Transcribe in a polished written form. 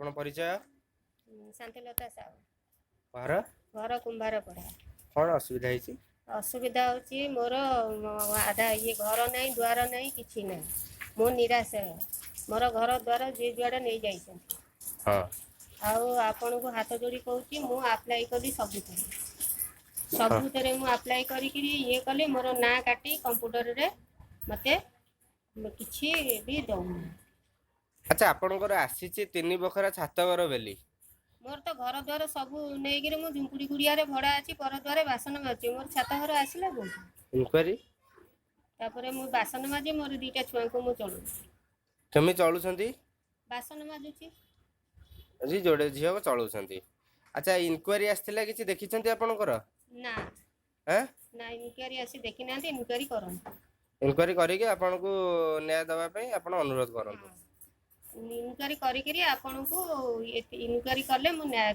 आपण परिचय शांतिलता साहू घर घर कुंभार पड़ा कौन असुविधा है? असुविधा होची मोर आधा ये घर नहीं द्वार नहीं किछि नहीं मो निराश है मोर घर द्वार जे जुआड़े नहीं जाइछन हाँ आउ आपण को हाथ जोड़ी कहूची मु अप्लाई करी हाँ सबुतरे मु अप्लाई करी ये कले मोर ना काटी कंप्यूटर रे मते किछि भी दउनी। अच्छा आपणकर आसीची 3 बखरा छात घर बेली मोर तो घर द्वार सब नहीं मु झुंपुड़ी गुड़िया रे भड़ा अछि पर द्वार बासन मारछि मोर छात घर आसिला को इनक्वारी तापरे मु बासन माजी मोर दीटा छुआ को मु चलू केमी चलुछंती बासन माजुछि जी जोड़े झियो चलुछंती। अच्छा इनक्वारी आस्थिला किछि देखिछंती आपणकर ना हैं ना इनक्वारी आसी देखि नांती इनक्वारी करन इनक्वारी करिके आपनको न्याय दबा पई आपण अनुरोध करंतु। इनक्वारी करी आपण को इनक्वारी करले मु न्याय